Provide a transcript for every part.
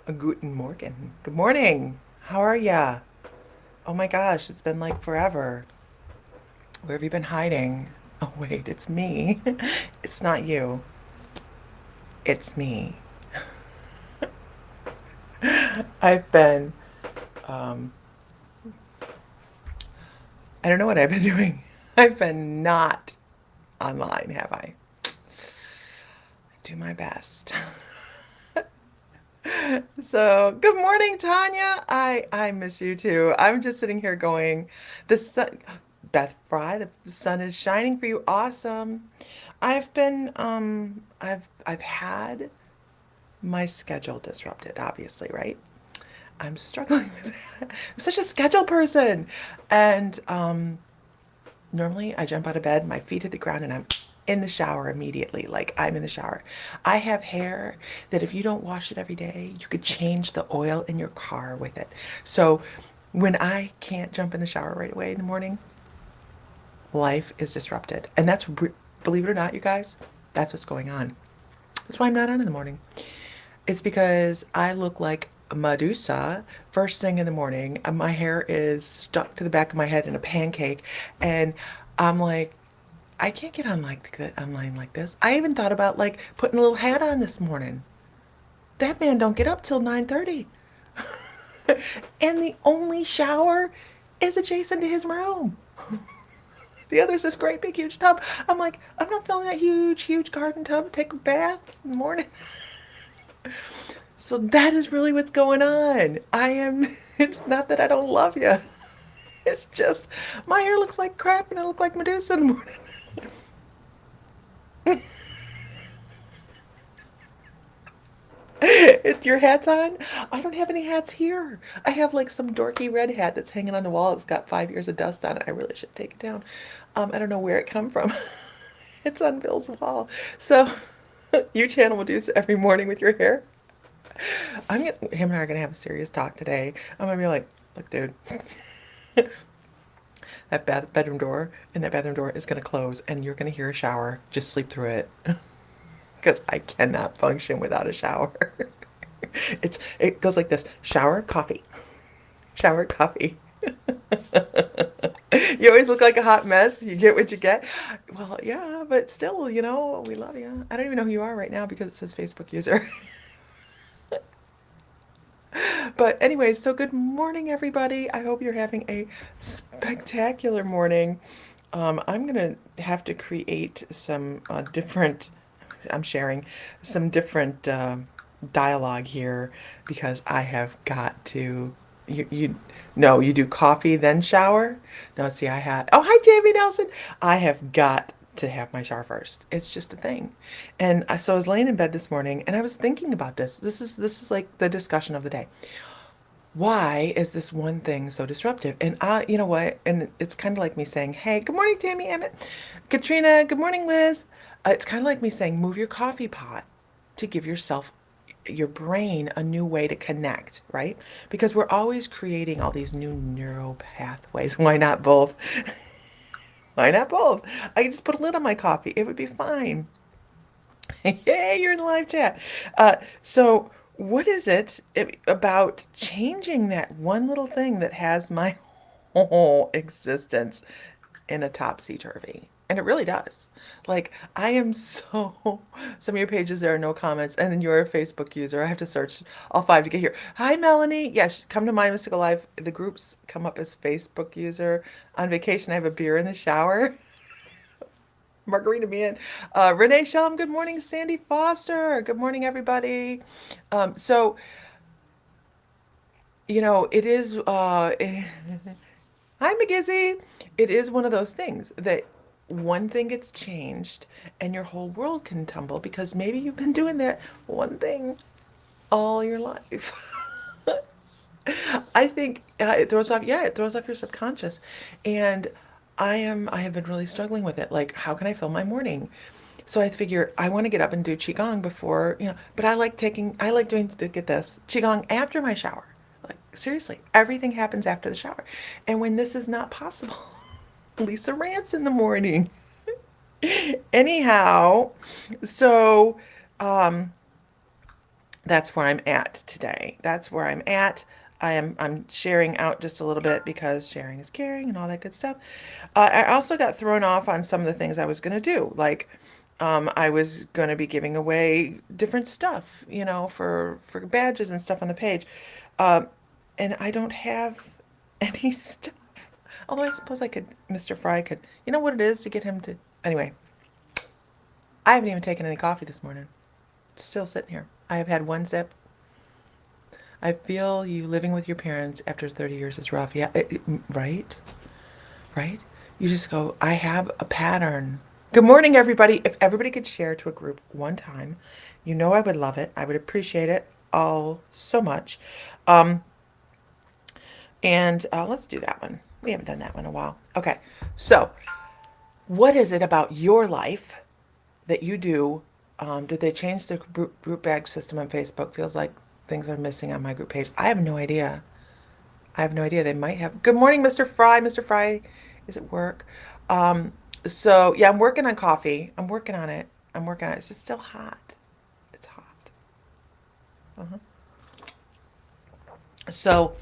Guten Morgen. Good morning. How are ya? Oh my gosh, it's been like forever. Where have you been hiding? Oh wait, it's me. It's not you. It's me. I've been, um, I don't know what I've been doing. I've been not online, have I? Do my best. So, good morning, Tanya. I miss you too. I'm just sitting here going, the sun, Beth Fry, the sun is shining for you. Awesome. I've had my schedule disrupted, obviously, right? I'm struggling with that. I'm such a schedule person. And normally I jump out of bed, my feet hit the ground, and I'm in the shower immediately. Like I'm in the shower. I have hair that if you don't wash it every day, you could change the oil in your car with it. So when I can't jump in the shower right away in the morning, life is disrupted. And believe it or not, you guys, that's what's going on. That's why I'm not on in the morning. It's because I look like Medusa first thing in the morning. My hair is stuck to the back of my head in a pancake, and I'm like, I can't get online like this. I even thought about like putting a little hat on this morning. That man don't get up till 9:30. And the only shower is adjacent to his room. The other's this great big huge tub. I'm like, I'm not filling that huge garden tub to take a bath in the morning. So that is really what's going on. It's not that I don't love you. It's just my hair looks like crap and I look like Medusa in the morning. Your hat's on? I don't have any hats here. I have like some dorky red hat that's hanging on the wall. It's got 5 years of dust on it. I really should take it down. I don't know where it come from. It's on Bill's wall. So you channel Medusa every morning with your hair. Him and I are gonna have a serious talk today. I'm gonna be like, look, dude, bedroom door and that bedroom door is gonna close, and you're gonna hear a shower. Just sleep through it, because I cannot function without a shower. It goes like this: shower, coffee, shower, coffee. You always look like a hot mess. You get what you get. Well, yeah, but still, we love you. I don't even know who you are right now because it says Facebook user. But anyways, so good morning, everybody. I hope you're having a spectacular morning. I'm gonna have to create some different. I'm sharing some different dialogue here because I have got to. You no, you do coffee then shower. No, see, I had. Oh, hi, Tammy Nelson. I have got to have my shower first. It's just a thing. And so I was laying in bed this morning and I was thinking about this. This is like the discussion of the day. Why is this one thing so disruptive? And you know what? And it's kind of like me saying, "Hey, good morning, Tammy, Emmett, Katrina. Good morning, Liz." It's kind of like me saying, "Move your coffee pot to give your brain a new way to connect," right? Because we're always creating all these new neural pathways. Why not both? Why not both? I could just put a lid on my coffee. It would be fine. Yay, you're in the live chat. So what is it about changing that one little thing that has my whole existence in a topsy-turvy? And it really does. Like, I am so, some of your pages, there are no comments, and then you're a Facebook user. I have to search all five to get here. Hi, Melanie. Yes, come to My Mystical Life. The groups come up as Facebook user. On vacation, I have a beer in the shower. Margarita Man. Renee Shellum, good morning. Sandy Foster, good morning, everybody. So, it is, hi, McGizzy. It is one of those things that one thing gets changed and your whole world can tumble because maybe you've been doing that one thing all your life. I think it throws off your subconscious. And I have been really struggling with it. Like, how can I fill my morning? So I figure I want to get up and do Qigong before, but I like doing, get this, Qigong after my shower. Like, seriously, everything happens after the shower. And when this is not possible, Lisa rants in the morning. Anyhow, so, um, that's where I'm at today. That's where I'm at. I'm sharing out just a little bit because sharing is caring and all that good stuff. I also got thrown off on some of the things I was going to do. Like, I was going to be giving away different stuff, for badges and stuff on the page. Um, and I don't have any stuff. Although I suppose Mr. Fry could, you know what it is to get him to. Anyway, I haven't even taken any coffee this morning. Still sitting here. I have had one sip. I feel you living with your parents after 30 years is rough. Yeah, right? Right? You just go, I have a pattern. Good morning, everybody. If everybody could share to a group one time, I would love it. I would appreciate it all so much. Um, and let's do that one. We haven't done that one in a while. Okay. So, what is it about your life that you do? Did they change the group bag system on Facebook? Feels like things are missing on my group page. I have no idea. I have no idea. They might have. Good morning, Mr. Fry. Mr. Fry is at work. Um, so yeah, I'm working on coffee. I'm working on it. I'm working on it. It's just still hot. It's hot. Uh-huh. So,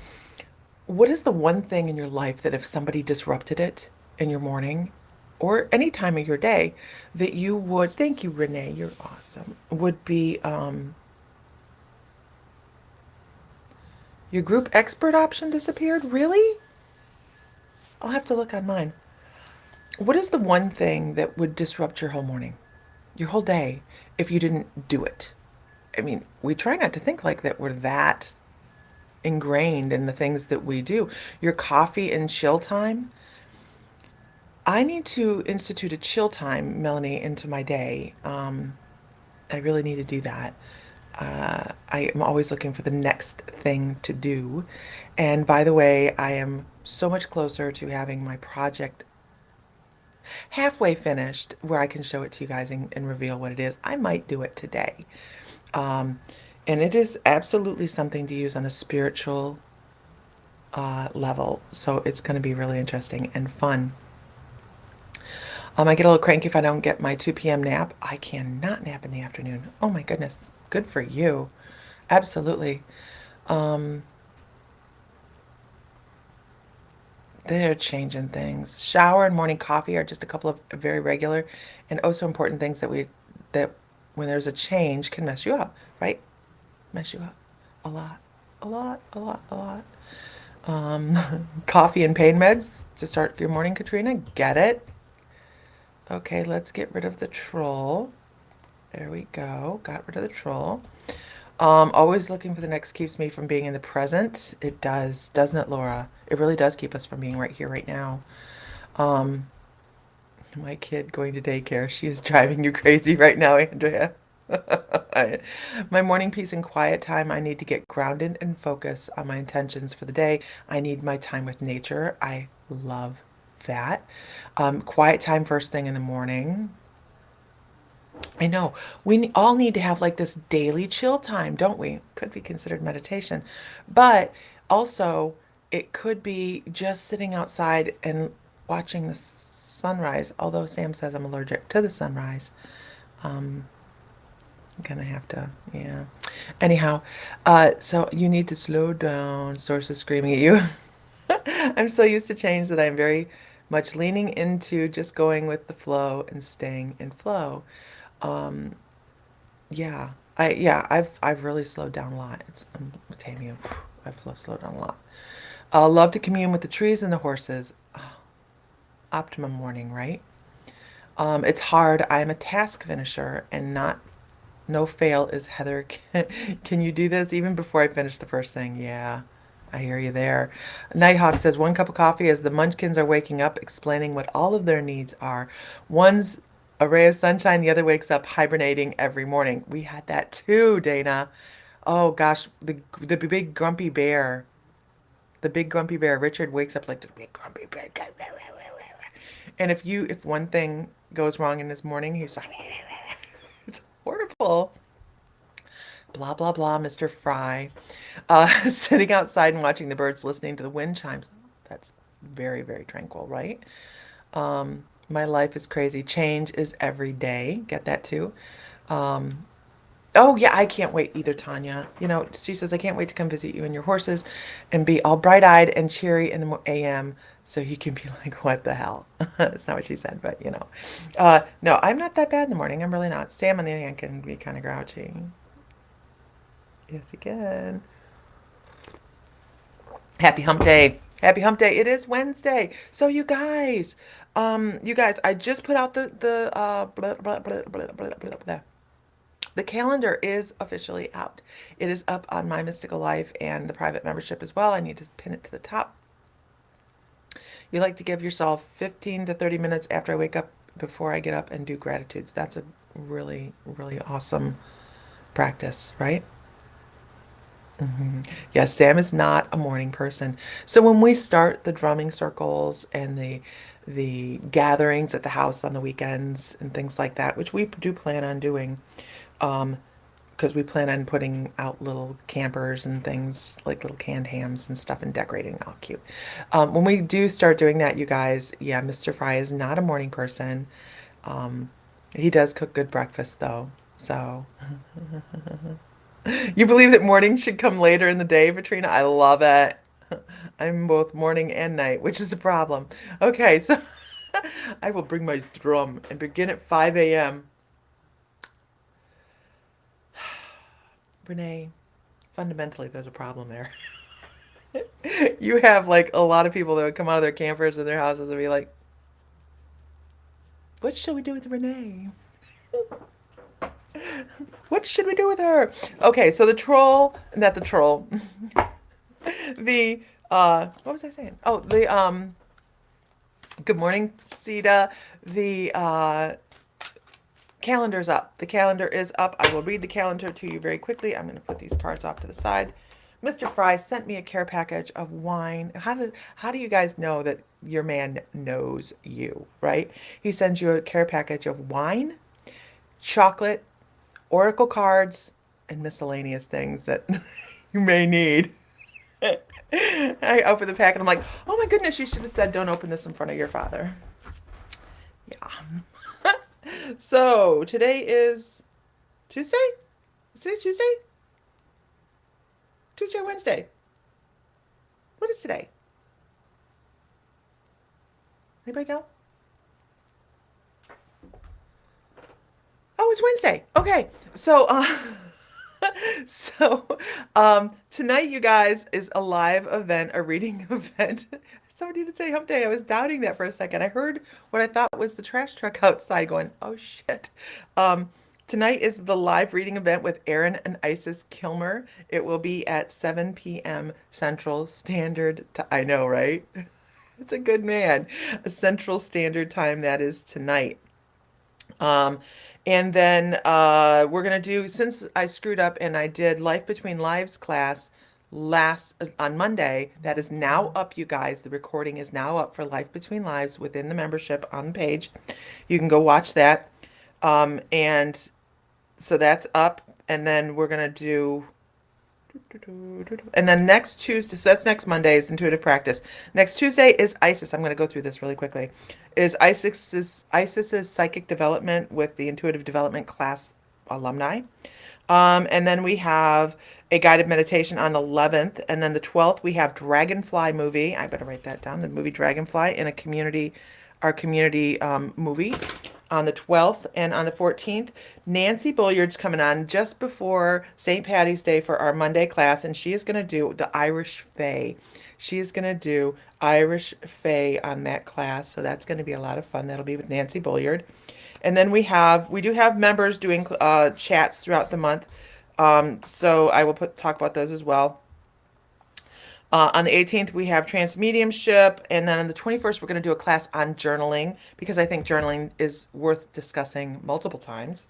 what is the one thing in your life that if somebody disrupted it in your morning or any time of your day that you would, thank you, Renee, you're awesome, would be your group expert option disappeared? Really? I'll have to look on mine. What is the one thing that would disrupt your whole morning, your whole day, if you didn't do it? I mean, we try not to think like that we're that ingrained in the things that we do. Your coffee and chill time. I need to institute a chill time, Melanie, into my day. I really need to do that. I am always looking for the next thing to do. And by the way, I am so much closer to having my project halfway finished where I can show it to you guys and reveal what it is. I might do it today. Um, and it is absolutely something to use on a spiritual level. So it's going to be really interesting and fun. I get a little cranky if I don't get my 2 p.m. nap. I cannot nap in the afternoon. Oh my goodness. Good for you. Absolutely. Um, they're changing things. Shower and morning coffee are just a couple of very regular and oh so important things that when there's a change can mess you up, right? Mess you up a lot, a lot, a lot, a lot. Coffee and pain meds to start your morning, Katrina. Get it? Okay, let's get rid of the troll. There we go. Got rid of the troll. Always looking for the next keeps me from being in the present. It does, doesn't it, Laura? It really does keep us from being right here, right now. Um, my kid going to daycare. She is driving you crazy right now, Andrea. My morning peace and quiet time. I need to get grounded and focus on my intentions for the day. I need my time with nature. I love that. Quiet time first thing in the morning. I know. We all need to have like this daily chill time, don't we? Could be considered meditation. But also, it could be just sitting outside and watching the sunrise. Although Sam says I'm allergic to the sunrise. Um, I'm gonna have to, yeah. Anyhow, so you need to slow down. Source is screaming at you. I'm so used to change that I'm very much leaning into just going with the flow and staying in flow. Um, yeah, I've really slowed down a lot. It's Tammy, I've slowed down a lot. I love to commune with the trees and the horses. Oh, optimum morning, right? It's hard. I'm a task finisher and not no fail is Heather. Can you do this even before I finish the first thing? Yeah, I hear you there. Nighthawk says 1 cup of coffee as the munchkins are waking up, explaining what all of their needs are. One's a ray of sunshine, the other wakes up hibernating every morning. We had that too, Dana. Oh gosh, the big grumpy bear. The big grumpy bear. Richard wakes up like the big grumpy bear. And if one thing goes wrong in his morning, he's like, it's horrible. Blah, blah, blah, Mr. Fry. Sitting outside and watching the birds, listening to the wind chimes. That's very, very tranquil, right? My life is crazy. Change is every day. Get that too? Um, Oh yeah, I can't wait either, Tanya. You know, she says I can't wait to come visit you and your horses, and be all bright-eyed and cheery in the a.m. so you can be like, what the hell? That's not what she said, but you know, no, I'm not that bad in the morning. I'm really not. Sam on the other hand can be kind of grouchy. Yes, he can. Happy Hump Day. Happy Hump Day. It is Wednesday. So you guys, I just put out the calendar is officially out. It is up on My Mystical Life and the private membership as well. I need to pin it to the top. You like to give yourself 15 to 30 minutes after I wake up before I get up and do gratitudes. That's a really, really awesome practice, right? Yes, Sam is not a morning person. So when we start the drumming circles and the gatherings at the house on the weekends and things like that, which we do plan on doing, um, because we plan on putting out little campers and things like little canned hams and stuff and decorating all cute. When we do start doing that, you guys, yeah, Mr. Fry is not a morning person. Um, he does cook good breakfast though, so. You believe that morning should come later in the day, Katrina? I love it. I'm both morning and night, which is a problem. Okay, so I will bring my drum and begin at 5 a.m. Renee, fundamentally, there's a problem there. You have like a lot of people that would come out of their campers and their houses and be like, what should we do with Renee? What should we do with her? Okay, so the troll, not the troll, the, what was I saying? Oh, good morning, Sita. The calendar's up. The calendar is up. I will read the calendar to you very quickly. I'm going to put these cards off to the side. Mr. Fry sent me a care package of wine. How do you guys know that your man knows you, right? He sends you a care package of wine, chocolate, oracle cards, and miscellaneous things that you may need. I open the pack and I'm like, oh my goodness, you should have said don't open this in front of your father. Yeah. So today is Tuesday? Is today Tuesday? Tuesday or Wednesday? What is today? Anybody know? Oh, it's Wednesday. Okay. Tonight, you guys, is a live event, a reading event. Somebody did say hump day. I was doubting that for a second. I heard what I thought was the trash truck outside going, oh shit. Um, Tonight is the live reading event with Aaron and Isis Kilmer. It will be at 7 p.m. Central Standard Time. I know, right? It's a good man. A Central Standard Time, that is tonight. Um, and then we're gonna do, since I screwed up and I did Life Between Lives class last on Monday, that is now up, you guys. The recording is now up for Life Between Lives within the membership on the page. You can go watch that. And so that's up, and then we're gonna do, and then next Tuesday, so that's next Monday is intuitive practice. Next Tuesday is Isis. I'm going to go through this really quickly. Is Isis's psychic development with the intuitive development class alumni. And then we have a guided meditation on the 11th, and then the 12th we have Dragonfly movie. I better write that down. The movie Dragonfly in a community, our community movie on the 12th, and on the 14th, Nancy Bulliard's coming on just before St. Patty's Day for our Monday class, and she is going to do the Irish Fae. She is going to do Irish Fae on that class, so that's going to be a lot of fun. That'll be with Nancy Bulliard. And then we do have members doing chats throughout the month, so I will talk about those as well. On the 18th, we have trance mediumship, and then on the 21st, we're going to do a class on journaling because I think journaling is worth discussing multiple times.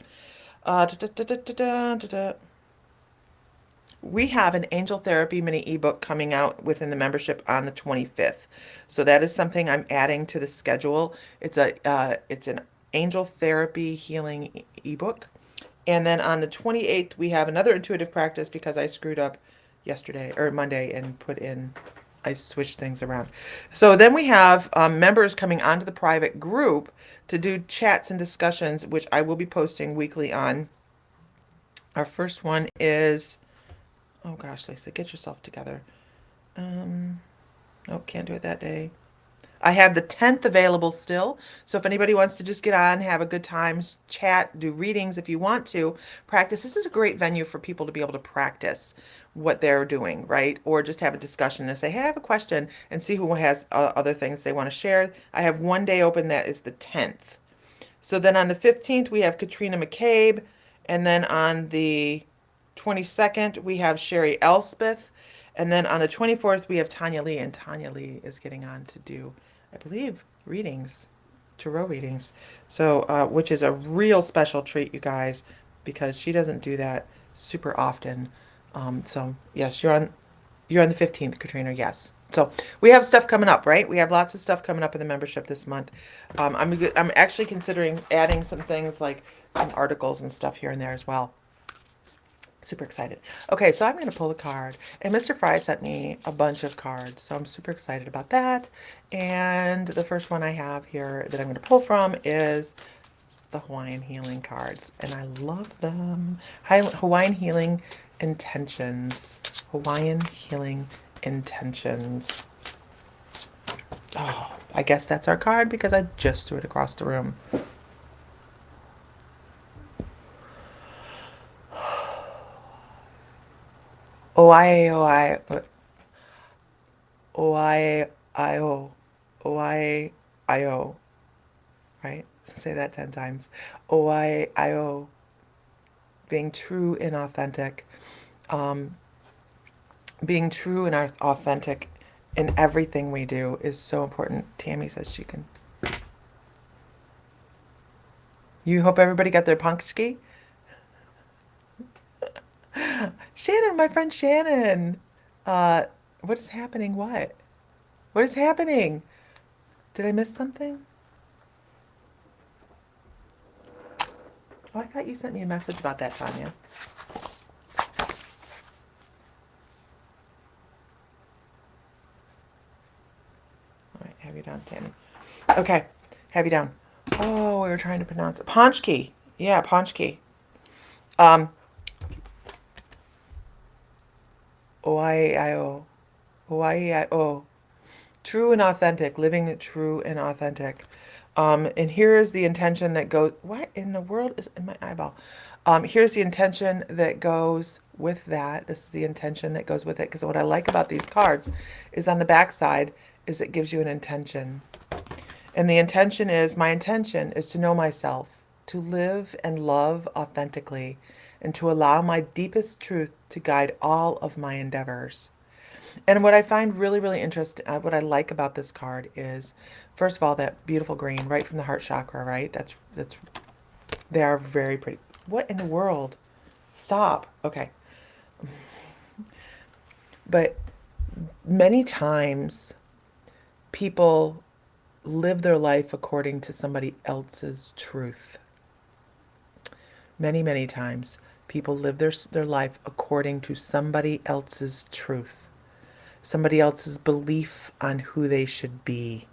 We have an angel therapy mini ebook coming out within the membership on the 25th, so that is something I'm adding to the schedule. It's an angel therapy healing ebook, and then on the 28th, we have another intuitive practice because I screwed up yesterday or Monday and I switched things around. So then we have members coming onto the private group to do chats and discussions, which I will be posting weekly on Our first one is, oh gosh, Lisa, get yourself together. Um, oh, can't do it that day. I have the 10th available still. So if anybody wants to just get on, have a good time, chat, do readings if you want to, practice. This is a great venue for people to be able to practice what they're doing, right? Or just have a discussion and say, hey, I have a question, and see who has other things they want to share. I have one day open, that is the 10th. So then on the 15th, we have Katrina McCabe. And then on the 22nd, we have Sherry Elspeth. And then on the 24th, we have Tanya Lee. And Tanya Lee is getting on to do, I believe, readings, tarot readings. So, which is a real special treat, you guys, because she doesn't do that super often. So, yes, you're on the 15th, Katrina, yes. So we have stuff coming up, right? We have lots of stuff coming up in the membership this month. I'm actually considering adding some things like some articles and stuff here and there as well. Super excited. Okay, so I'm going to pull a card. And Mr. Fry sent me a bunch of cards, so I'm super excited about that. And the first one I have here that I'm going to pull from is the Hawaiian Healing cards. And I love them. Hawaiian Healing Intentions. Hawaiian Healing Intentions. Oh, I guess that's our card because I just threw it across the room. Oh, I, oh, I, right? Say that 10 times. Oh, being true and authentic. Um, being true and authentic in everything we do is so important. Tammy says she can. You hope everybody got their punchki? Shannon, my friend Shannon. Uh, what is happening? What? What is happening? Did I miss something? Oh, I thought you sent me a message about that, Tanya. All right, have you down, Tammy. Okay, have you down. Oh, we were trying to pronounce it. Ponchki. Yeah, Ponchki. Um, O-I-I-O. O-I-I-O. True and authentic. Living true and authentic. And here is the intention that goes... What in the world is in my eyeball? Here's the intention that goes with that. This is the intention that goes with it. Because what I like about these cards is on the back side is it gives you an intention. And the intention is, my intention is to know myself, to live and love authentically, and to allow my deepest truth to guide all of my endeavors. And what I find really, really interesting, what I like about this card is, first of all, that beautiful green right from the heart chakra, right? They are very pretty. What in the world? Stop. Okay. But many times people live their life according to somebody else's truth. Many, many times people live their life according to somebody else's truth, somebody else's belief on who they should be.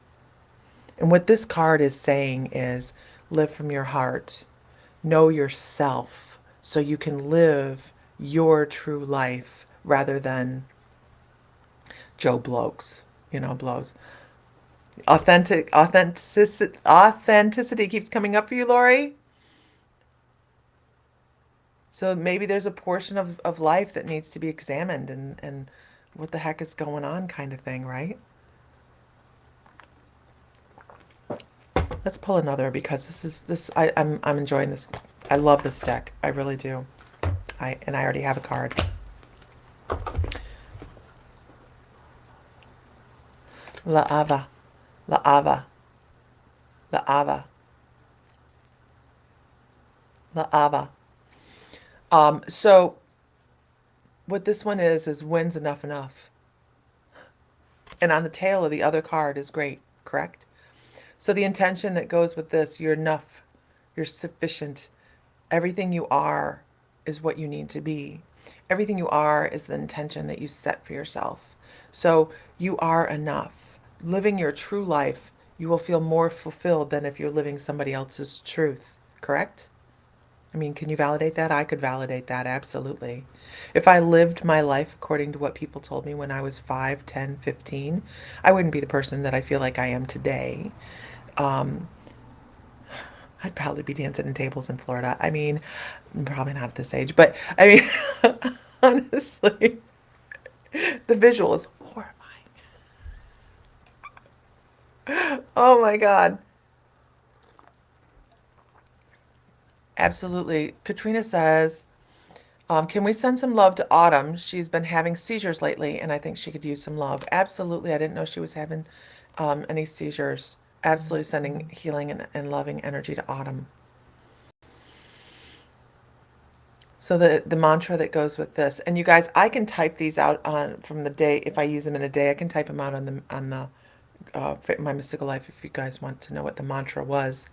And what this card is saying is live from your heart, know yourself so you can live your true life rather than Joe Bloggs, blows. Authenticity keeps coming up for you, Lori. So maybe there's a portion of life that needs to be examined and what the heck is going on kind of thing, right? Let's pull another because I'm enjoying this. I love this deck. I really do. I already have a card. La Ava. La Ava. La Ava. La Ava. So what this one is when's enough? And on the tail of the other card is great, correct? So the intention that goes with this, you're enough, you're sufficient. Everything you are is what you need to be. Everything you are is the intention that you set for yourself. So you are enough. Living your true life, you will feel more fulfilled than if you're living somebody else's truth, correct? I mean, can you validate that? I could validate that, absolutely. If I lived my life according to what people told me when I was 5, 10, 15, I wouldn't be the person that I feel like I am today. Um, I'd probably be dancing in tables in Florida. I mean, probably not at this age, but I mean, honestly, the visual is horrifying. Oh my God. Absolutely. Katrina says, can we send some love to Autumn? She's been having seizures lately, and I think she could use some love. Absolutely. I didn't know she was having any seizures. Absolutely sending healing and loving energy to Autumn. So the mantra that goes with this, and you guys, I can type these out on from the day if I use them in a day. I can type them out on the My Mystical Life if you guys want to know what the mantra was.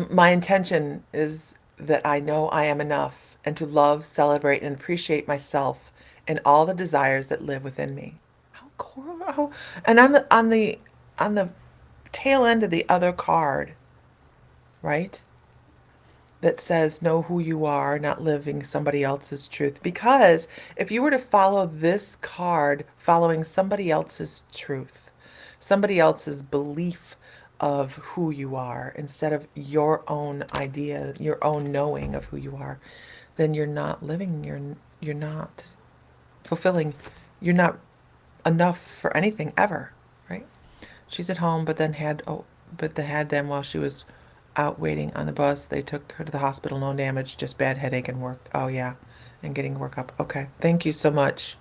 My intention is that I know I am enough and to love, celebrate, and appreciate myself and all the desires that live within me. How cool! And on the tail end of the other card, right? That says know who you are, not living somebody else's truth. Because if you were to follow this card, following somebody else's truth, somebody else's belief of who you are, instead of your own idea, your own knowing of who you are, then you're not living, you're not fulfilling, you're not enough for anything ever, right? She's at home, but they had them while she was out waiting on the bus. They took her to the hospital, no damage, just bad headache and work. Oh yeah, and getting work up. Okay, thank you so much.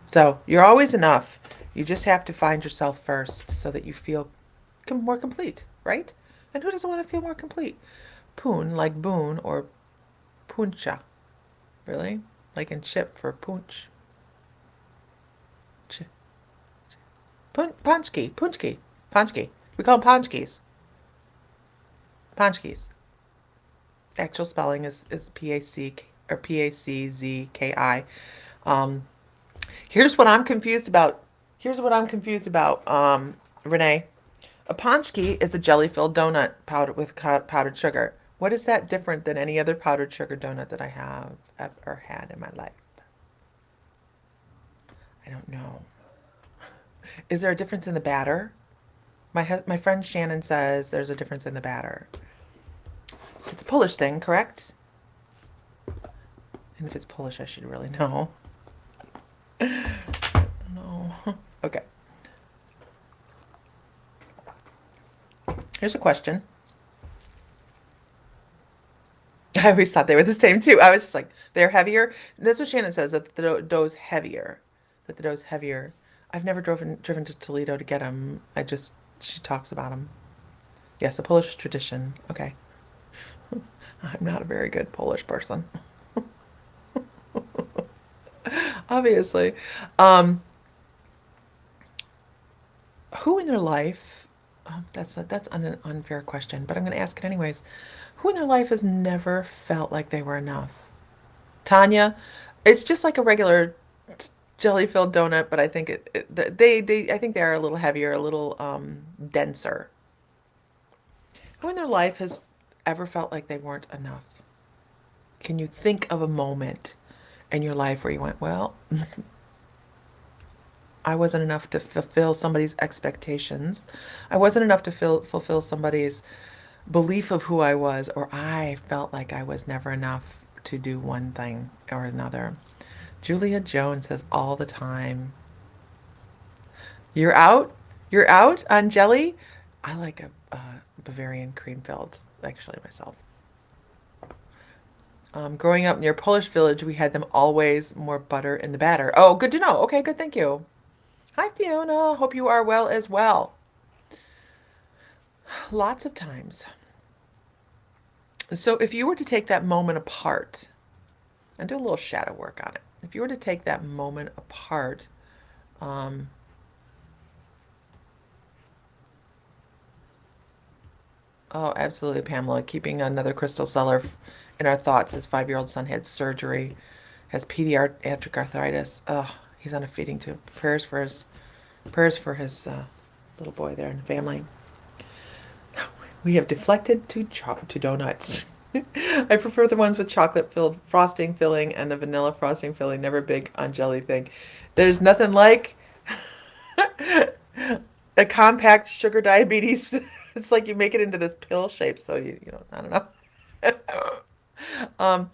So you're always enough. You just have to find yourself first so that you feel more complete, right? And who doesn't want to feel more complete? Poon, like boon, or puncha, really? Like in chip for punch. Ch- Punchki, punchki, punchki. We call them punchkis. Punchkis. Actual spelling is P-A-C or P-A-C-Z-K-I. Um, here's what I'm confused about. Here's what I'm confused about, Renee. A Ponchki is a jelly-filled donut powdered with powdered sugar. What is that different than any other powdered sugar donut that I have ever had in my life? I don't know. Is there a difference in the batter? My friend Shannon says there's a difference in the batter. It's a Polish thing, correct? And if it's Polish, I should really know. No. Okay. Here's a question. I always thought they were the same too. I was just like, they're heavier. That's what Shannon says, that the dough's heavier. That the dough's heavier. I've never driven to Toledo to get them. She talks about them. Yes, a Polish tradition. Okay. I'm not a very good Polish person. Obviously. Um, who in their life, that's an unfair question, but I'm going to ask it anyways. Who in their life has never felt like they were enough? Tanya, it's just like a regular jelly-filled donut, but I think I think they are a little heavier, a little denser. Who in their life has ever felt like they weren't enough? Can you think of a moment in your life where you went, well, I wasn't enough to fulfill somebody's expectations. I wasn't enough to fulfill somebody's belief of who I was, or I felt like I was never enough to do one thing or another. Julia Jones says all the time. You're out? You're out on jelly? I like a Bavarian cream filled, actually, myself. Growing up near Polish village, we had them always more butter in the batter. Oh, good to know. Okay, good. Thank you. Hi, Fiona. Hope you are well as well. Lots of times. So if you were to take that moment apart and do a little shadow work on it, if you were to take that moment apart, um, oh, absolutely, Pamela. Keeping another crystal cellar in our thoughts. His 5-year-old son had surgery, has pediatric arthritis. Oh, he's on a feeding tube. Prayers for his little boy there and family. We have deflected to donuts. I prefer the ones with chocolate filled frosting filling and the vanilla frosting filling. Never big on jelly thing. There's nothing like a compact sugar diabetes. It's like you make it into this pill shape, so you know, I don't know. Um,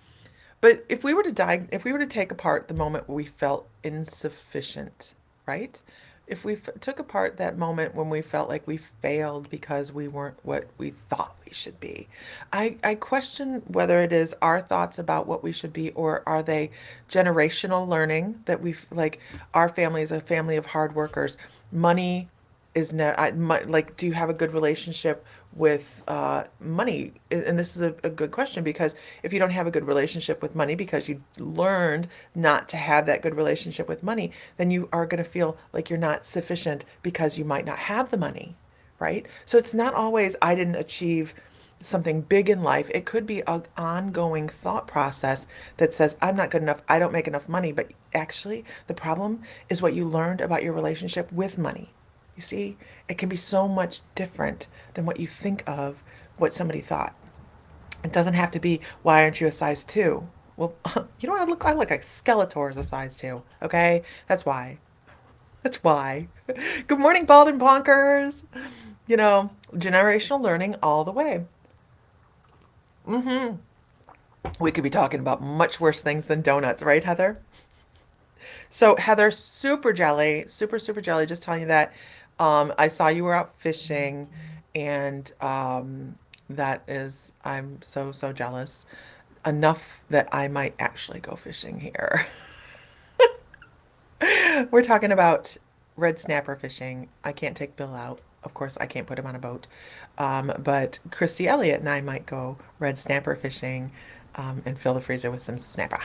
but if we were to take apart the moment where we felt insufficient, right? If we took apart that moment when we felt like we failed because we weren't what we thought we should be, I question whether it is our thoughts about what we should be, or are they generational learning that we've, like, our family is a family of hard workers. Money is not, like, do you have a good relationship with money? And this is a good question, because if you don't have a good relationship with money because you learned not to have that good relationship with money, then you are going to feel like you're not sufficient because you might not have the money, right? So it's not always I didn't achieve something big in life. It could be an ongoing thought process that says, I'm not good enough, I don't make enough money. But actually, the problem is what you learned about your relationship with money. You see, it can be so much different than what you think of what somebody thought. It doesn't have to be, why aren't you a size two? Well, you know what I look like Skeletor is a size two. Okay? That's why. That's why. Good morning, Bald and Bonkers. You know, generational learning all the way. Mm-hmm. We could be talking about much worse things than donuts, right, Heather? So, Heather, super jelly, super jelly. Just telling you that I saw you were out fishing, and that is, I'm so jealous. Enough that I might actually go fishing here. We're talking about red snapper fishing. I can't take Bill out. Of course, I can't put him on a boat. But Christy Elliott and I might go red snapper fishing, and fill the freezer with some snapper.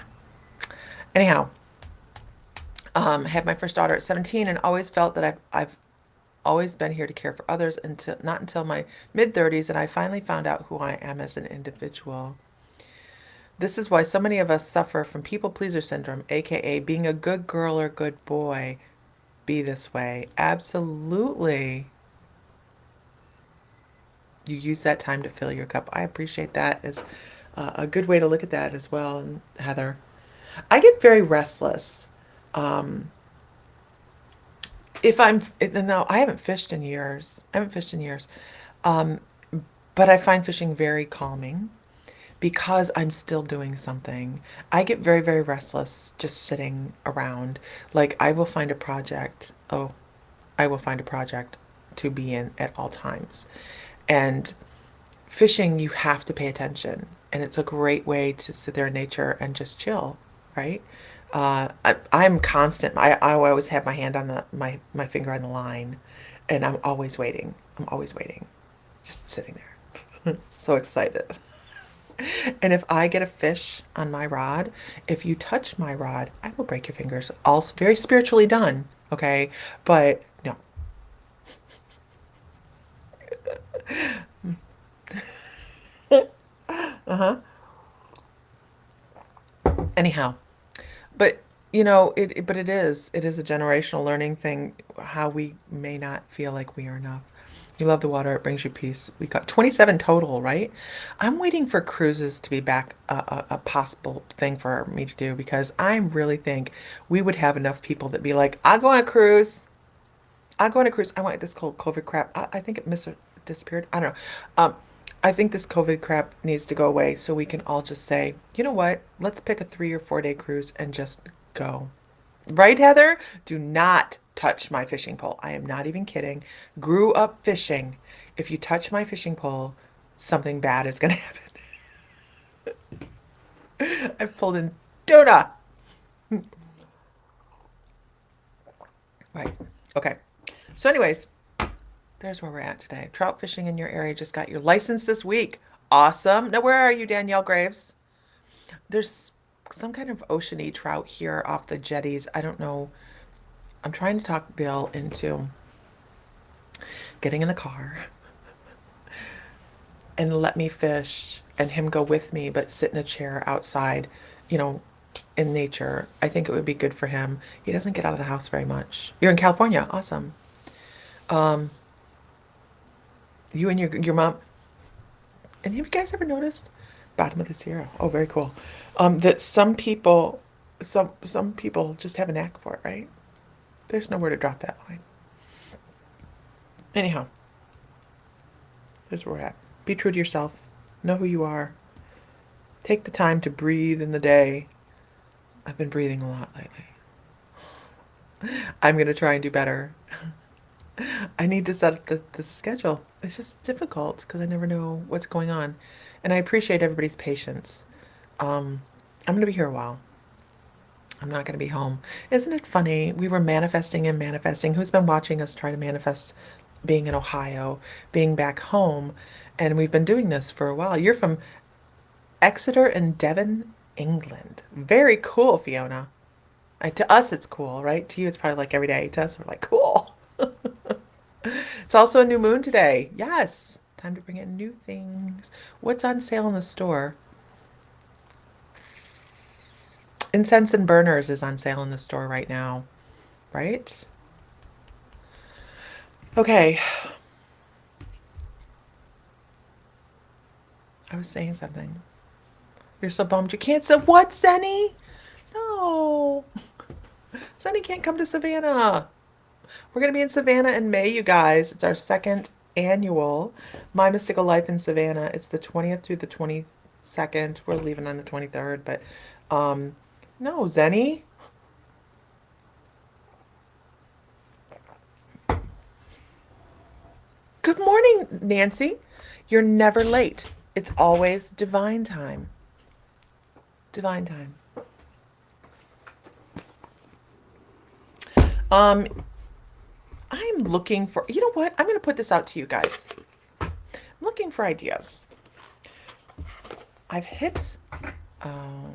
Anyhow, had my first daughter at 17 and always felt that I've always been here to care for others, until not until my mid 30s, and I finally found out who I am as an individual. This is why so many of us suffer from people pleaser syndrome, aka being a good girl or good boy. Be this way. Absolutely. You use that time to fill your cup. I appreciate that as a good way to look at that as well. And Heather, I get very restless. Um, if I'm now, I haven't fished in years. I haven't fished in years. Um, but I find fishing very calming because I'm still doing something. I get very restless just sitting around. Like, I will find a project. Oh, I will find a project to be in at all times. And fishing, you have to pay attention. And it's a great way to sit there in nature and just chill, right? I'm constant. I always have my hand on my finger on the line, and I'm always waiting. I'm always waiting, just sitting there. So excited. And if I get a fish on my rod, if you touch my rod, I will break your fingers. All very spiritually done, okay? But no. Uh-huh. Anyhow, but but it is a generational learning thing, how we may not feel like we are enough. You love the water, it brings you peace. We got 27 total, right? I'm waiting for cruises to be back, a possible thing for me to do, because I really think we would have enough people that be like, I'll go on a cruise. I'll go on a cruise. I want this whole COVID crap. I think it disappeared. I don't know. I think this COVID crap needs to go away so we can all just say, you know what? Let's pick a 3 or 4 day cruise and just go. Right, Heather? Do not touch my fishing pole. I am not even kidding. Grew up fishing. If you touch my fishing pole, something bad is going to happen. I've pulled in tuna. Right. Okay. So anyways, there's where we're at today. Trout fishing in your area just got your license this week. Awesome. Now, where are you, Danielle Graves? There's some kind of oceany trout here off the jetties. I don't know. I'm trying to talk Bill into getting in the car and let me fish and him go with me, but sit in a chair outside, you know, in nature. I think it would be good for him. He doesn't get out of the house very much. You're in California. Awesome. Um, you and your mom. And have you guys ever noticed bottom of the zero? Oh, very cool. That some people just have a knack for it, right? There's nowhere to drop that line. Anyhow, there's where we're at. Be true to yourself. Know who you are. Take the time to breathe in the day. I've been breathing a lot lately. I'm gonna try and do better. I need to set up the schedule. It's just difficult because I never know what's going on. And I appreciate everybody's patience. I'm going to be here a while. I'm not going to be home. Isn't it funny? We were manifesting and manifesting. Who's been watching us try to manifest being in Ohio, being back home? And we've been doing this for a while. You're from Exeter and Devon, England. Very cool, Fiona. To us, it's cool, right? To you, it's probably like every day. To us, we're like, cool. It's also a new moon today. Yes. Time to bring in new things. What's on sale in the store? Incense and burners is on sale in the store right now, right? Okay. I was saying something. You're so bummed you can't. So what, Zenny? No. Zenny can't come to Savannah. We're going to be in Savannah in May, you guys. It's our second annual My Mystical Life in Savannah. It's the 20th through the 22nd. We're leaving on the 23rd, but no, Zenny. Good morning, Nancy. You're never late. It's always divine time. Divine time. Um, I'm looking for, you know what? I'm going to put this out to you guys. I'm looking for ideas. I've hit,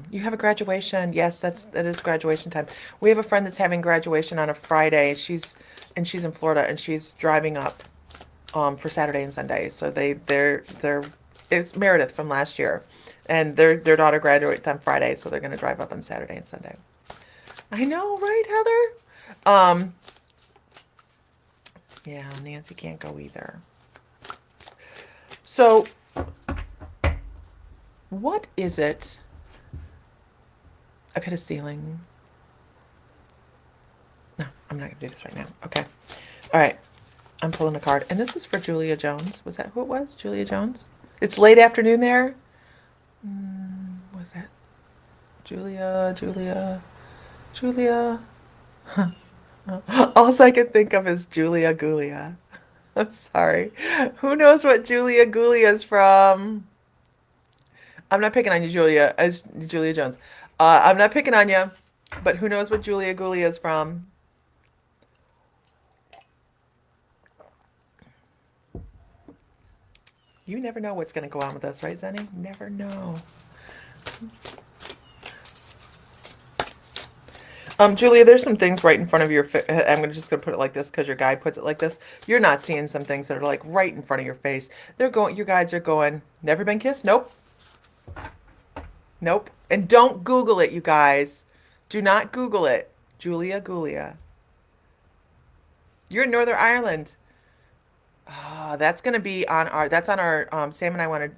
you have a graduation. Yes, that is graduation time. We have a friend that's having graduation on a Friday. She's in Florida and she's driving up for Saturday and Sunday. So they're it's Meredith from last year, and their daughter graduates on Friday, so they're going to drive up on Saturday and Sunday. I know, right, Heather? Yeah, Nancy can't go either. So, what is it? I've hit a ceiling. No, I'm not going to do this right now. Okay. All right. I'm pulling a card. And this is for Julia Jones. Was that who it was? Julia Jones? It's late afternoon there. Was that Julia? All I can think of is Julia Gulia. I'm sorry. Who knows what Julia Gulia is from? I'm not picking on you, Julia. As Julia Jones. I'm not picking on you, but who knows what Julia Gulia is from? You never know what's going to go on with us, right, Zenny? Never know. Julia, there's some things right in front of your I'm just gonna put it like this because your guy puts it like this. You're not seeing some things that are like right in front of your face. They're going, your guides are going, never been kissed? Nope. Nope. And don't Google it, you guys. Do not Google it. Julia Gulia. You're in Northern Ireland. That's gonna be on our, that's on our, Sam and I want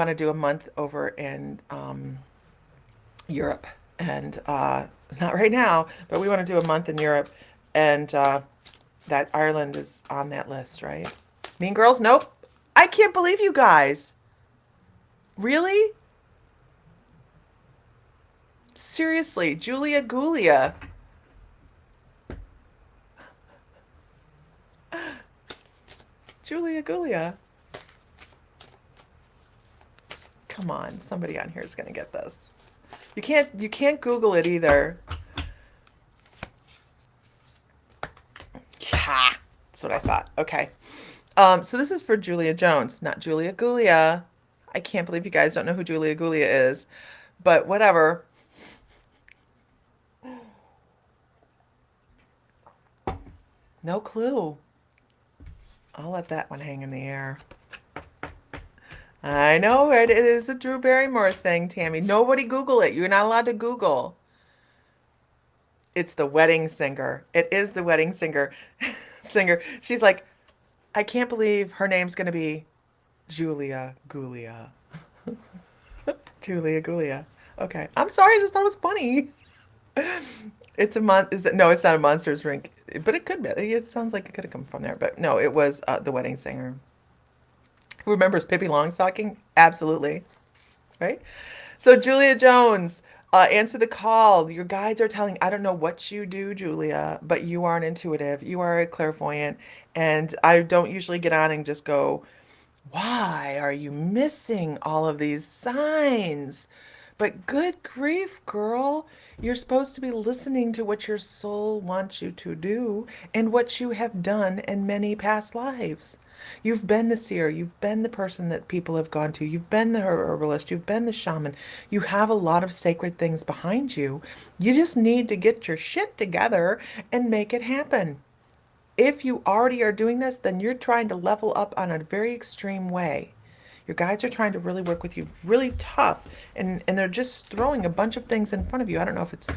to do a month over in Europe. And not right now, but we want to do a month in Europe. And that Ireland is on that list, right? Mean Girls? Nope. I can't believe you guys. Really? Seriously, Julia Gulia. Julia Gulia. Come on, somebody on here is gonna get this. You can't Google it either. Yeah, that's what I thought. Okay. So this is for Julia Jones, not Julia Gulia. I can't believe you guys don't know who Julia Gulia is, but whatever. No clue. I'll let that one hang in the air. I know, right? It is a Drew Barrymore thing, Tammy. Nobody Google it. You're not allowed to Google. It's the wedding singer. It is the wedding singer. Singer. She's like, I can't believe her name's going to be Julia Gulia. Julia Gulia. Okay. I'm sorry, I just thought it was funny. It's a is that no, it's not a Monsters Rink, but it could be. It sounds like it could have come from there, but no, it was The Wedding Singer. Who remembers Pippi Longstocking? Absolutely, right? So Julia Jones, answer the call. Your guides are telling. I don't know what you do, Julia, but you are an intuitive. You are a clairvoyant, and I don't usually get on and just go, why are you missing all of these signs? But good grief, girl. You're supposed to be listening to what your soul wants you to do and what you have done in many past lives. You've been the seer, you've been the person that people have gone to, you've been the herbalist, you've been the shaman. You have a lot of sacred things behind you. You just need to get your shit together and make it happen. If you already are doing this, then you're trying to level up on a very extreme way. Your guides are trying to really work with you really tough, and they're just throwing a bunch of things in front of you. I don't know if it's,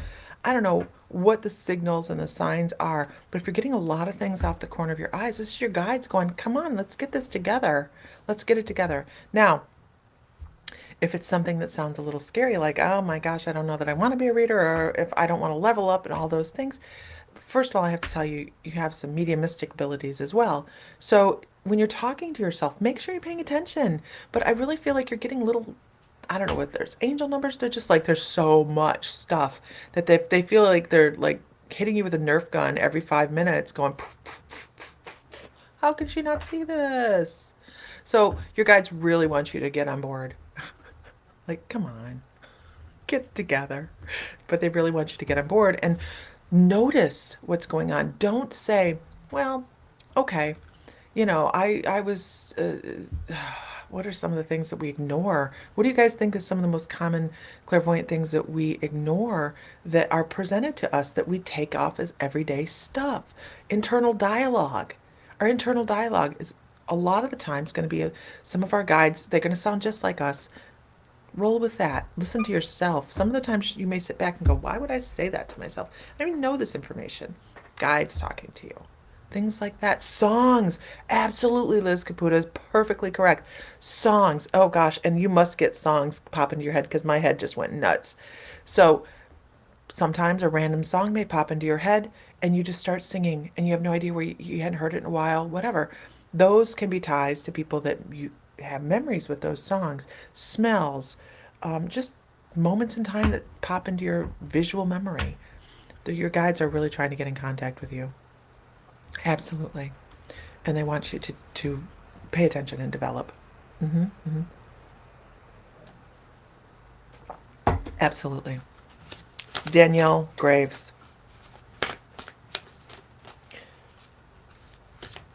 I don't know what the signals and the signs are, but if you're getting a lot of things off the corner of your eyes, this is your guides going, come on, let's get this together. Let's get it together. Now, if it's something that sounds a little scary, like, oh my gosh, I don't know that I want to be a reader, or if I don't want to level up and all those things, first of all, I have to tell you, you have some mediumistic abilities as well. So when you're talking to yourself, make sure you're paying attention. But I really feel like you're getting little, I don't know what there's angel numbers. They're just like, there's so much stuff that they feel like they're like hitting you with a Nerf gun every 5 minutes going, poof, poof, poof, poof, poof. How can she not see this? So your guides really want you to get on board. Like, come on, get it together. But they really want you to get on board and notice what's going on. Don't say, well, okay, I was, what are some of the things that we ignore? What do you guys think is some of the most common clairvoyant things that we ignore that are presented to us that we take off as everyday stuff? Internal dialogue. Our internal dialogue is a lot of the times going to be some of our guides, they're going to sound just like us. Roll with that. Listen to yourself. Some of the times you may sit back and go, why would I say that to myself? I don't even know this information. Guides talking to you. Things like that. Songs. Absolutely, Liz Caputa is perfectly correct. Songs. Oh gosh, and you must get songs pop into your head because my head just went nuts. So sometimes a random song may pop into your head and you just start singing and you have no idea where you hadn't heard it in a while, whatever. Those can be ties to people that you have memories with those songs, smells, just moments in time that pop into your visual memory. Your guides are really trying to get in contact with you. Absolutely. And they want you to pay attention and develop. Hmm. Hmm. Absolutely. Danielle Graves.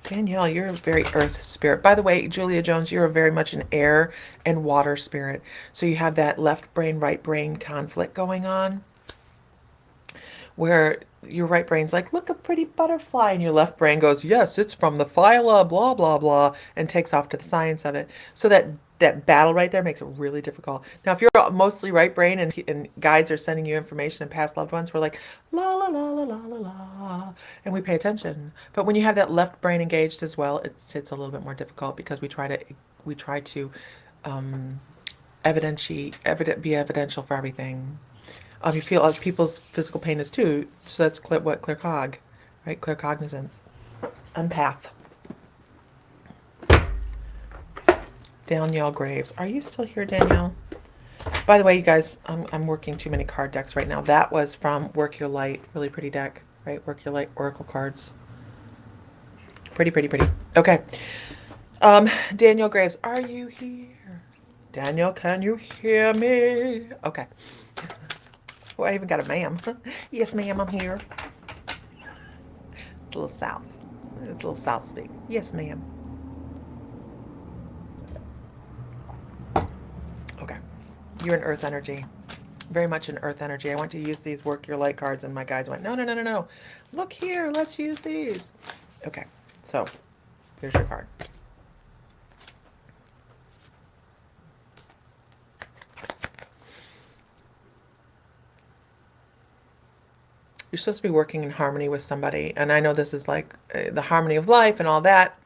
Danielle, you're a very earth spirit. By the way, Julia Jones, you're very much an air and water spirit. So you have that left brain, right brain conflict going on where your right brain's like, look, a pretty butterfly. And your left brain goes, yes, it's from the phyla, blah, blah, blah, and takes off to the science of it. So that battle right there makes it really difficult. Now, if you're mostly right brain and guides are sending you information and past loved ones, we're like, la, la, la, la, la, la, la, and we pay attention. But when you have that left brain engaged as well, it's a little bit more difficult because we try to um, be evidential for everything. You feel other people's physical pain is too. So that's what claircog, right? Claircognizance, empath. Danielle Graves, are you still here, Danielle? By the way, you guys, I'm working too many card decks right now. That was from Work Your Light, really pretty deck, right? Work Your Light Oracle cards, pretty, pretty, pretty. Okay, Danielle Graves, are you here? Danielle, can you hear me? Okay. Oh, I even got a ma'am. Yes, ma'am, I'm here. It's a little south. It's a little south speak. Yes, ma'am. Okay. You're an earth energy. Very much an earth energy. I went to use these Work Your Light cards and my guides went, no, no, no, no, no. Look here. Let's use these. Okay. So here's your card. You're supposed to be working in harmony with somebody. And I know this is like the harmony of life and all that.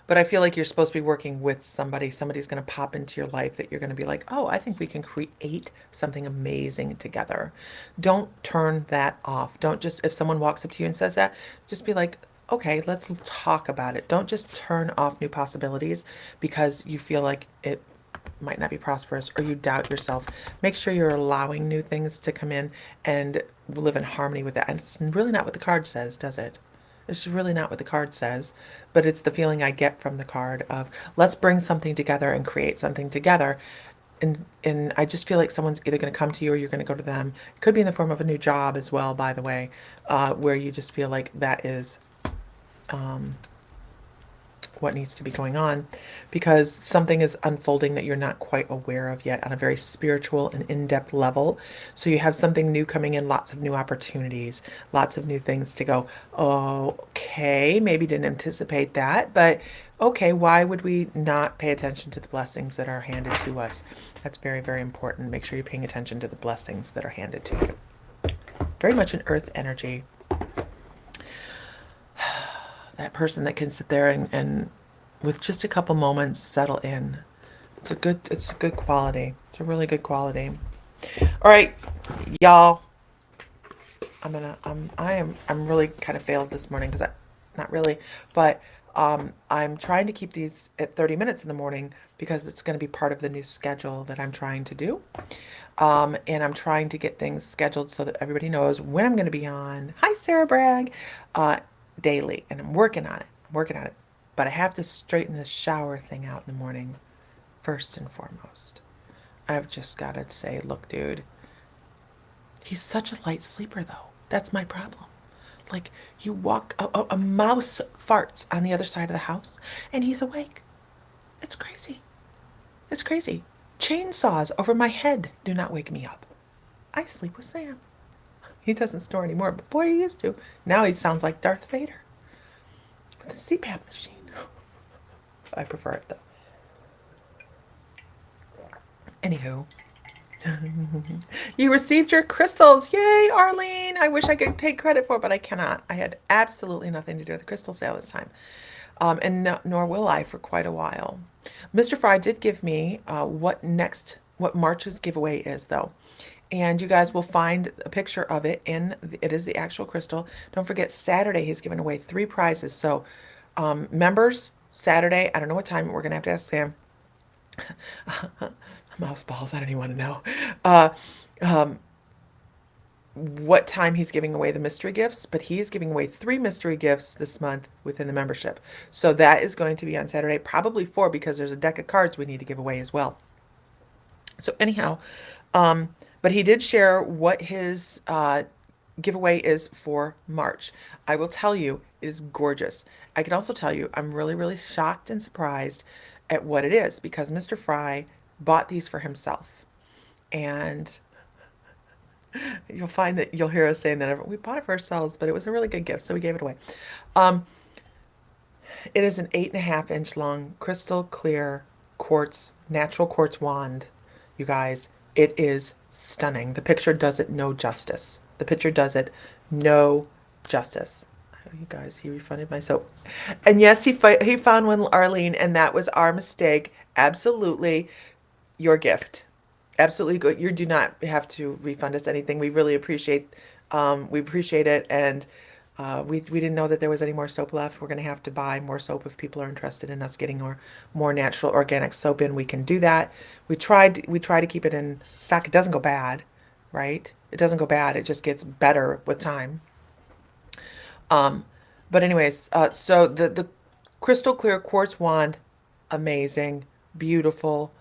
But I feel like you're supposed to be working with somebody. Somebody's going to pop into your life that you're going to be like, oh, I think we can create something amazing together. Don't turn that off. Don't just, if someone walks up to you and says that, just be like, okay, let's talk about it. Don't just turn off new possibilities because you feel like it might not be prosperous or you doubt yourself. Make sure you're allowing new things to come in and live in harmony with that. And it's really not what the card says, does it? It's really not what the card says, but it's the feeling I get from the card of let's bring something together and create something together. And I just feel like someone's either going to come to you or you're going to go to them. It could be in the form of a new job as well, by the way, where you just feel like that is um, what needs to be going on because something is unfolding that you're not quite aware of yet on a very spiritual and in-depth level. So you have something new coming in, lots of new opportunities, lots of new things to go, oh, okay, maybe didn't anticipate that, but okay, why would we not pay attention to the blessings that are handed to us? That's very, very important. Make sure you're paying attention to the blessings that are handed to you. Very much an earth energy. That person that can sit there and with just a couple moments settle in. It's a good quality. It's a really good quality. All right, y'all. I'm really kind of failed this morning because not really, but I'm trying to keep these at 30 minutes in the morning because it's going to be part of the new schedule that I'm trying to do. And I'm trying to get things scheduled so that everybody knows when I'm going to be on. Hi, Sarah Bragg. Daily, and I'm working on it. I'm working on it. But I have to straighten this shower thing out in the morning, first and foremost. I've just got to say, look, dude, he's such a light sleeper, though. That's my problem. Like, you walk, a mouse farts on the other side of the house, and he's awake. It's crazy. It's crazy. Chainsaws over my head do not wake me up. I sleep with Sam. He doesn't snore anymore, but boy, he used to. Now he sounds like Darth Vader with a CPAP machine. I prefer it though. Anywho, you received your crystals. Yay, Arlene. I wish I could take credit for it, but I cannot. I had absolutely nothing to do with the crystal sale this time. And no, nor will I for quite a while. Mr. Fry did give me what March's giveaway is, though. And you guys will find a picture of it it is the actual crystal. Don't forget, Saturday he's giving away 3 prizes. So members, Saturday, I don't know what time, we're going to have to ask Sam. Mouse balls, I don't even want to know. Um, what time he's giving away the mystery gifts, but he's giving away 3 mystery gifts this month within the membership. So that is going to be on Saturday, probably 4 because there's a deck of cards we need to give away as well. So anyhow, but he did share what his giveaway is for March. I will tell you, it is gorgeous. I can also tell you, I'm really, really shocked and surprised at what it is because Mr. Fry bought these for himself. And you'll find that you'll hear us saying that we bought it for ourselves, but it was a really good gift, so we gave it away. It is an 8.5-inch long crystal clear quartz, natural quartz wand. You guys, it is stunning. The picture does it no justice. The picture does it no justice. You guys, he refunded my soap. And yes, he found one, Arlene, and that was our mistake. Absolutely your gift. Absolutely good. You do not have to refund us anything. We really appreciate it, and we didn't know that there was any more soap left. We're going to have to buy more soap if people are interested in us getting more natural organic soap in. We can do that. We try to keep it in stock. It doesn't go bad, right? It doesn't go bad. It just gets better with time. But anyways, so the crystal clear quartz wand, amazing, beautiful.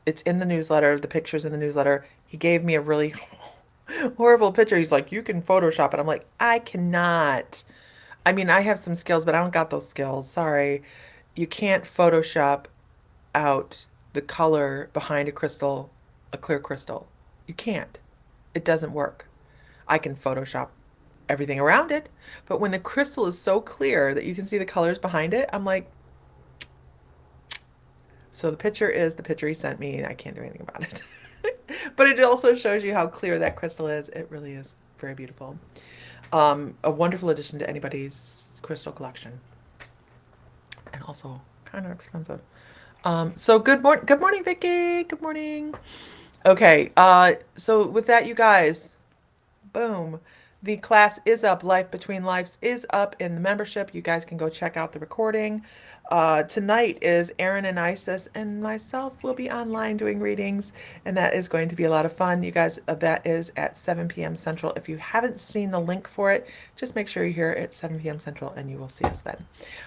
It's in the newsletter. The picture's in the newsletter. He gave me a really horrible picture. He's like, you can Photoshop it. I'm like, I cannot. I mean, I have some skills, but I don't got those skills. Sorry. You can't Photoshop out the color behind a crystal, a clear crystal. You can't. It doesn't work. I can Photoshop everything around it, but when the crystal is so clear that you can see the colors behind it, I'm like, so the picture is the picture he sent me. I can't do anything about it. But it also shows you how clear that crystal is. It really is very beautiful. A wonderful addition to anybody's crystal collection. And Also kind of expensive. So good morning, Vicky. Good morning. Okay, so with that, you guys, boom. The class is up. Life Between Lives is up in the membership. You guys can go check out the recording. Tonight is Aaron and Isis and myself will be online doing readings, and that is going to be a lot of fun. You guys, that is at 7 p.m. Central. If you haven't seen the link for it, just make sure you're here at 7 p.m. Central and you will see us then.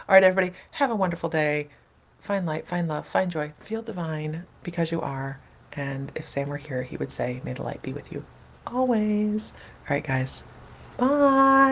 All right, everybody, have a wonderful day. Find light, find love, find joy, feel divine because you are. And if Sam were here, he would say, may the light be with you always. All right, guys. Bye.